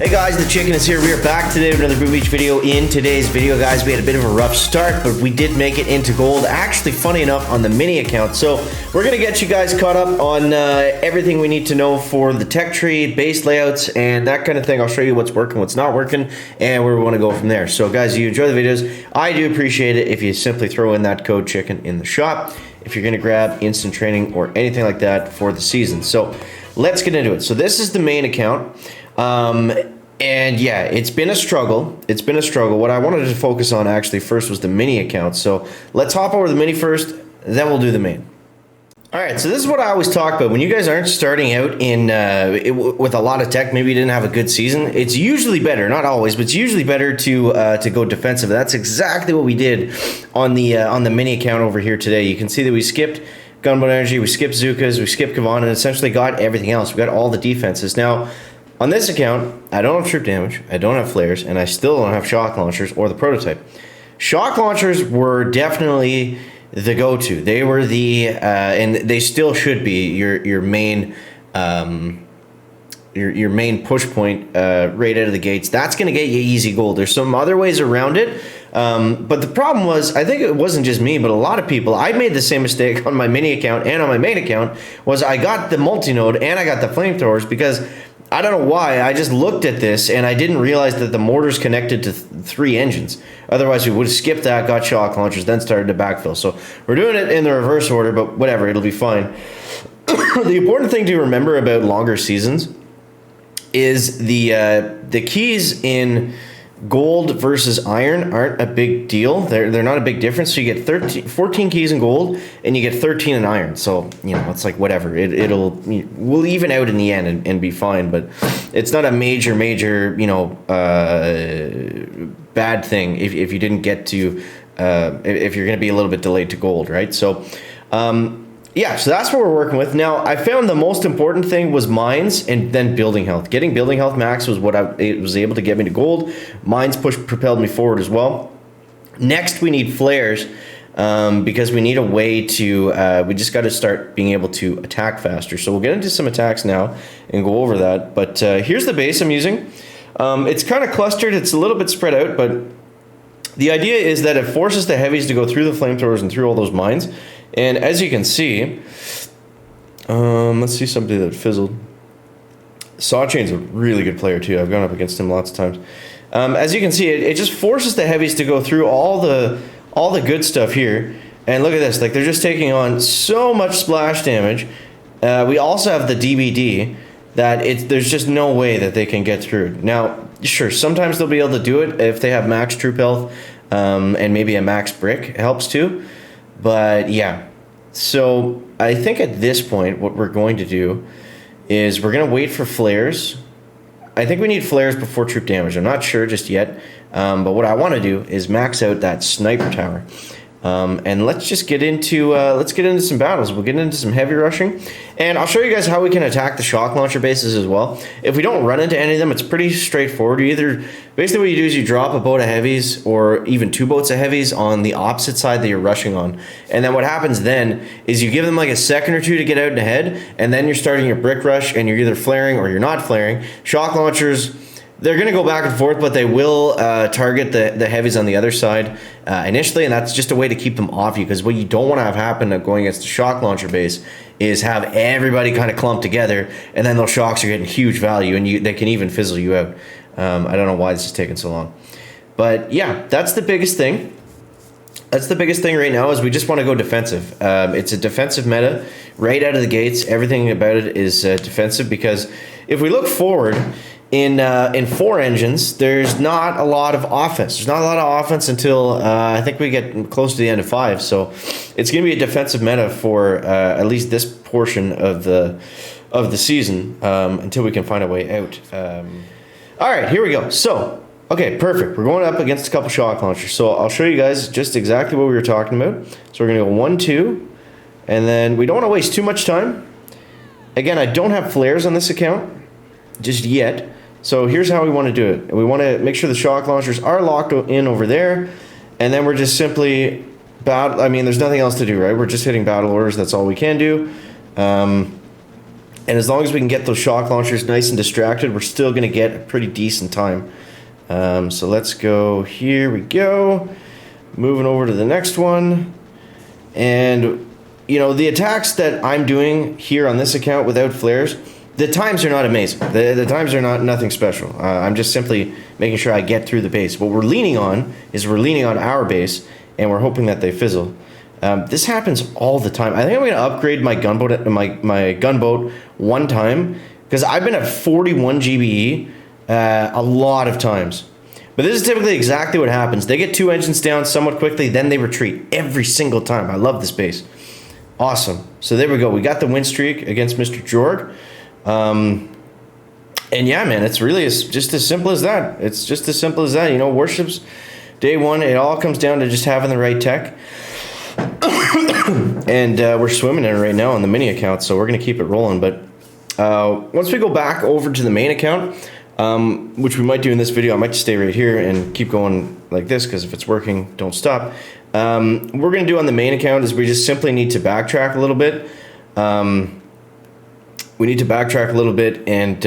Hey guys, the Chicken is here. We are back today with another Boom Beach video. In today's video, guys, we had a bit of a rough start, but we did make it into gold. Actually, funny enough, on the mini account. So we're going to get you guys caught up on everything we need to know for the tech tree, base layouts, and that kind of thing. I'll show you what's working, what's not working, and where we want to go from there. So guys, you enjoy the videos. I do appreciate it if you simply throw in that code CHICKEN in the shop if you're going to grab instant training or anything like that for the season. So let's get into it. So this is the main account. And yeah, it's been a struggle. It's been a struggle. What I wanted to focus on actually first was the mini account. So let's hop over the mini first, then we'll do the main. All right, so this is what I always talk about. When you guys aren't starting out in with a lot of tech, maybe you didn't have a good season, it's usually better, not always, but it's usually better to go defensive. That's exactly what we did on the mini account over here today. You can see that we skipped Gunboat Energy, we skipped Zukas, we skipped Kavan, and essentially got everything else. We got all the defenses. Now, on this account, I don't have troop damage, I don't have flares, and I still don't have shock launchers or the prototype. Shock launchers were definitely the go-to. They were the, and they still should be your main your main push point right out of the gates. That's going to get you easy gold. There's some other ways around it, but the problem was, I think it wasn't just me, but a lot of people, I made the same mistake on my mini account and on my main account, was I got the multi-node and I got the flamethrowers because I don't know why, I just looked at this and I didn't realize that the mortar's connected to three engines. Otherwise, we would have skipped that, got shock launchers, then started to backfill. So we're doing it in the reverse order, but whatever, it'll be fine. The important thing to remember about longer seasons is the keys in gold versus iron aren't a big deal. They're not a big difference. So you get 14 keys in gold and you get 13 in iron. So, you know, it's like whatever. We'll even out in the end and be fine. But it's not a major, you know, bad thing if you didn't get to, if you're going to be a little bit delayed to gold, right? So, yeah, so that's what we're working with. Now, I found the most important thing was mines and then building health. Getting building health max was what it was able to get me to gold. Mines propelled me forward as well. Next, we need flares because we need a way to, we just got to start being able to attack faster. So we'll get into some attacks now and go over that. But here's the base I'm using. It's kind of clustered. It's a little bit spread out, but the idea is that it forces the heavies to go through the flamethrowers and through all those mines. And as you can see, let's see somebody that fizzled. Sawchain's a really good player too. I've gone up against him lots of times. As you can see, it just forces the heavies to go through all the good stuff here. And look at this, like they're just taking on so much splash damage. We also have the DBD that there's just no way that they can get through. Now, sure, sometimes they'll be able to do it if they have max troop health, and maybe a max brick helps too. But yeah, so I think at this point, what we're going to do is we're going to wait for flares. I think we need flares before troop damage. I'm not sure just yet. But what I want to do is max out that sniper tower. And let's just get into some battles. We'll get into some heavy rushing, and I'll show you guys how we can attack the shock launcher bases as well. If we don't run into any of them, it's pretty straightforward. Basically what you do is you drop a boat of heavies or even two boats of heavies on the opposite side that you're rushing on, and then what happens then is you give them like a second or two to get out and ahead, and then you're starting your brick rush and you're either flaring or you're not flaring. Shock launchers, they're going to go back and forth, but they will target the heavies on the other side initially, and that's just a way to keep them off you, because what you don't want to have happen going against the shock launcher base is have everybody kind of clump together, and then those shocks are getting huge value, and they can even fizzle you out. I don't know why this is taking so long. But yeah, that's the biggest thing. That's the biggest thing right now is we just want to go defensive. It's a defensive meta right out of the gates. Everything about it is defensive, because if we look forward, in 4 engines, there's not a lot of offense. There's not a lot of offense until I think we get close to the end of 5. So it's going to be a defensive meta for at least this portion of the season until we can find a way out. All right, here we go. So, okay, perfect. We're going up against a couple shock launchers. So I'll show you guys just exactly what we were talking about. So we're going to go 1, 2, and then we don't want to waste too much time. Again, I don't have flares on this account just yet. So here's how we want to do it. We want to make sure the shock launchers are locked in over there, and then we're just simply battle. I mean, there's nothing else to do, right? We're just hitting battle orders. That's all we can do. And as long as we can get those shock launchers nice and distracted, we're still going to get a pretty decent time. So let's go. Here we go. Moving over to the next one. And, you know, the attacks that I'm doing here on this account without flares, the times are not amazing. The times are nothing special. I'm just simply making sure I get through the base. What we're leaning on is we're leaning on our base, and we're hoping that they fizzle. This happens all the time. I think I'm going to upgrade my gunboat, my gunboat one time, because I've been at 41 GBE a lot of times. But this is typically exactly what happens. They get 2 engines down somewhat quickly, then they retreat every single time. I love this base. Awesome. So there we go. We got the win streak against Mr. Jorg. And yeah, man, it's really just as simple as that. It's just as simple as that. You know, Warships, day one, it all comes down to just having the right tech. And we're swimming in it right now on the mini account, so we're going to keep it rolling. But once we go back over to the main account, which we might do in this video, I might just stay right here and keep going like this, because if it's working, don't stop. What we're going to do on the main account is we just simply need to backtrack a little bit. We need to backtrack a little bit, and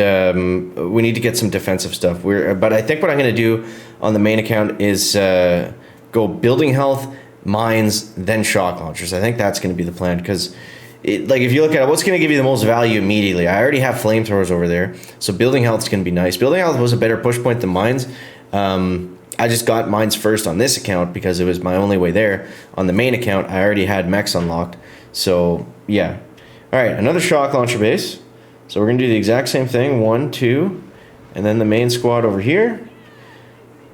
we need to get some defensive stuff. But I think what I'm going to do on the main account is go building health, mines, then shock launchers. I think that's going to be the plan, because like if you look at it, what's going to give you the most value immediately? I already have flamethrowers over there, so building health is going to be nice. Building health was a better push point than mines. I just got mines first on this account because it was my only way there. On the main account, I already had mechs unlocked. So yeah. All right, another shock launcher base. So we're going to do the exact same thing. 1, 2, and then the main squad over here.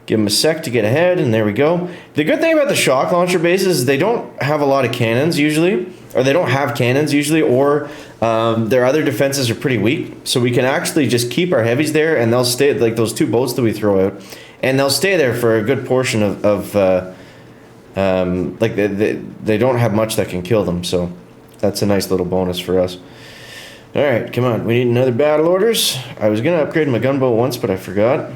Give them a sec to get ahead, and there we go. The good thing about the shock launcher bases is they don't have a lot of cannons usually, or they don't have cannons usually, or their other defenses are pretty weak. So we can actually just keep our heavies there, and they'll stay, like those 2 boats that we throw out, and they'll stay there for a good portion of like they don't have much that can kill them. So that's a nice little bonus for us. All right, come on. We need another battle orders. I was going to upgrade my gunboat once, but I forgot.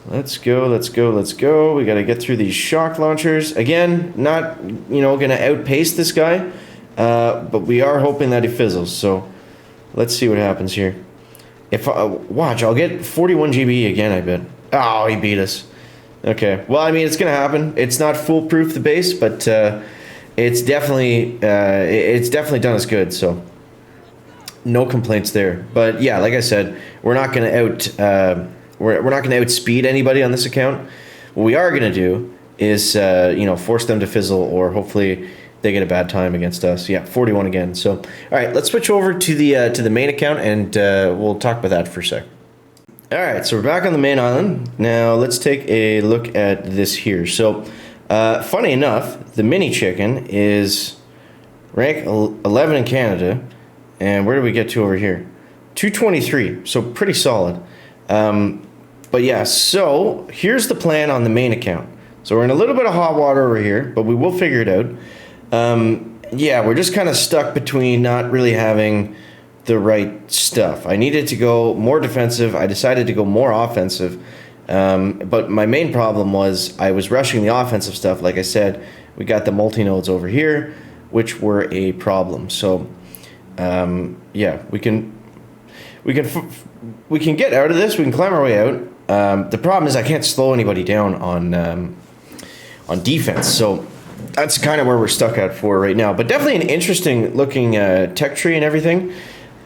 Let's go, let's go, let's go. We got to get through these shock launchers. Again, not, you know, going to outpace this guy, but we are hoping that he fizzles. So let's see what happens here. If watch, I'll get 41 GBE again, I bet. Oh, he beat us. Okay, well, I mean, it's going to happen. It's not foolproof, the base, but it's definitely done us good, so no complaints there. But yeah, like I said, we're not going to we're not going to outspeed anybody on this account. What we are going to do is, you know, force them to fizzle, or hopefully they get a bad time against us. Yeah, 41 again. So, all right, let's switch over to the main account, and we'll talk about that for a sec. All right, so we're back on the main island. Now let's take a look at this here. So, funny enough, the mini chicken is rank 11 in Canada, and where do we get to over here? 223. So pretty solid. But yeah, so here's the plan on the main account. So we're in a little bit of hot water over here, but we will figure it out. Yeah, we're just kind of stuck between not really having the right stuff. I needed to go more defensive. I decided to go more offensive. But my main problem was I was rushing the offensive stuff. Like I said, we got the multi-nodes over here, which were a problem. So yeah, we can get out of this. We can climb our way out. The problem is I can't slow anybody down on defense. So that's kind of where we're stuck at for right now. But definitely an interesting looking tech tree and everything.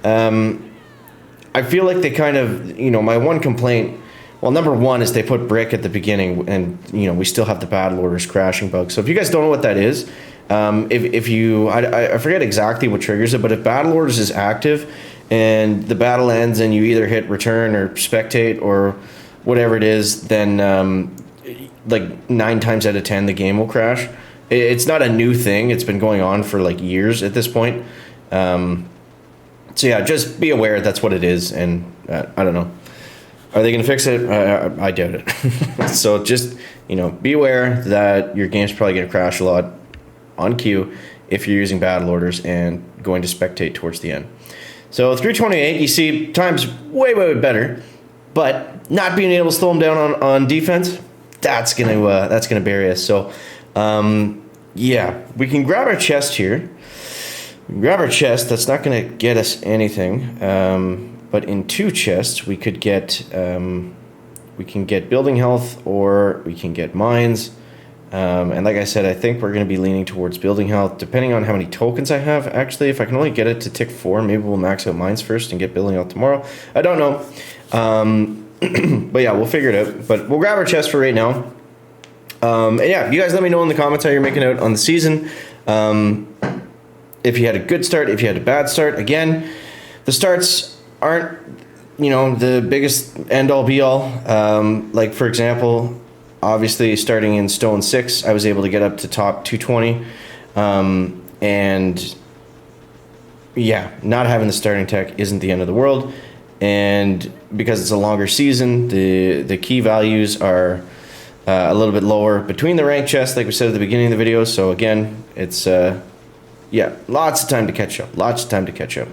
I feel like they kind of, you know, my one complaint, well, number one is they put brick at the beginning, and, you know, we still have the battle orders crashing bug. So if you guys don't know what that is, if you, I forget exactly what triggers it, but if battle orders is active and the battle ends and you either hit return or spectate or whatever it is, then like 9 times out of 10 the game will crash. It's not a new thing. It's been going on for like years at this point. So yeah, just be aware that's what it is, and I don't know. Are they going to fix it? I doubt it. So just, you know, be aware that your game's probably going to crash a lot on cue if you're using battle orders and going to spectate towards the end. So 328, you see, time's way better, but not being able to slow them down on defense, that's gonna bury us. So yeah, we can grab our chest here. Grab our chest. That's not going to get us anything. But in 2 chests, we could get we can get building health, or we can get mines. And like I said, I think we're going to be leaning towards building health, depending on how many tokens I have. Actually, if I can only get it to tick 4, maybe we'll max out mines first and get building health tomorrow. I don't know. But yeah, we'll figure it out. But we'll grab our chest for right now. And yeah, you guys let me know in the comments how you're making out on the season. If you had a good start, if you had a bad start. Again, the starts aren't, you know, the biggest end-all be-all. Like, for example, obviously starting in Stone 6, I was able to get up to top 220. And yeah, not having the starting tech isn't the end of the world. And because it's a longer season, the key values are a little bit lower between the rank chests, like we said at the beginning of the video. So again, it's yeah, lots of time to catch up. Lots of time to catch up.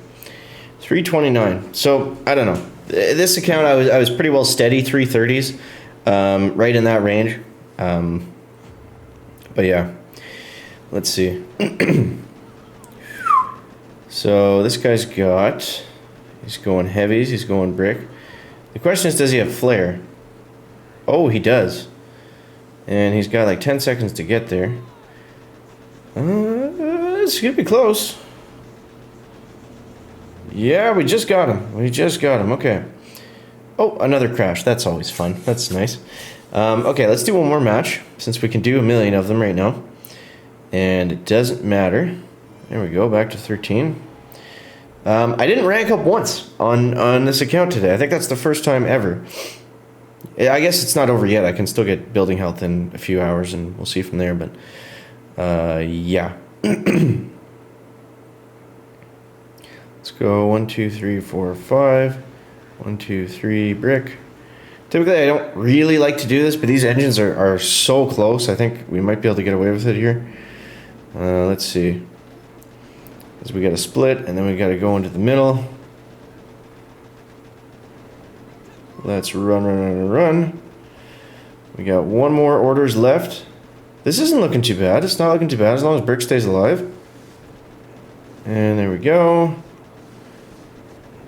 329. So I don't know. This account, I was pretty well steady 330s, right in that range. But yeah, let's see. So this guy's got. He's going heavies. He's going brick. The question is, does he have flare? Oh, he does. And he's got like 10 seconds to get there. It's gonna be close. Yeah, we just got him. We just got him. Okay. Oh, another crash. That's always fun. That's nice. Okay, let's do one more match, since we can do 1,000,000 of them right now. And it doesn't matter. There we go, back to 13. I didn't rank up once on this account today. I think that's the first time ever. I guess it's not over yet. I can still get building health in a few hours, and we'll see from there. But yeah. Let's go 1, 2, 3, 4, 5. 1, 2, 3, brick. Typically, I don't really like to do this, but these engines are so close. I think we might be able to get away with it here. Let's see. Because we got to split, and then we got to go into the middle. Let's run. We got one more orders left. This isn't looking too bad. It's not looking too bad as long as Brick stays alive. And there we go.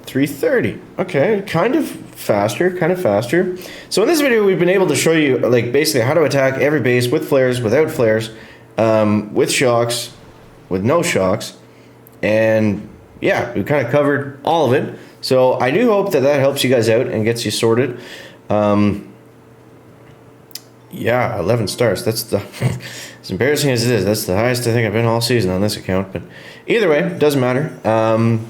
330. Okay, kind of faster. So in this video, we've been able to show you, like, basically how to attack every base with flares, without flares, with shocks, with no shocks. And yeah, we kind of covered all of it. So I do hope that helps you guys out and gets you sorted. Yeah, 11 stars. That's the as embarrassing as it is, that's the highest I think I've been all season on this account. But either way, doesn't matter.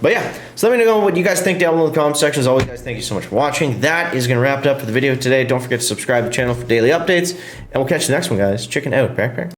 But yeah, so let me know what you guys think down below in the comment section. As always, guys, thank you so much for watching. That is going to wrap it up for the video today. Don't forget to subscribe to the channel for daily updates, and we'll catch you next one, guys. Chicken out. Back.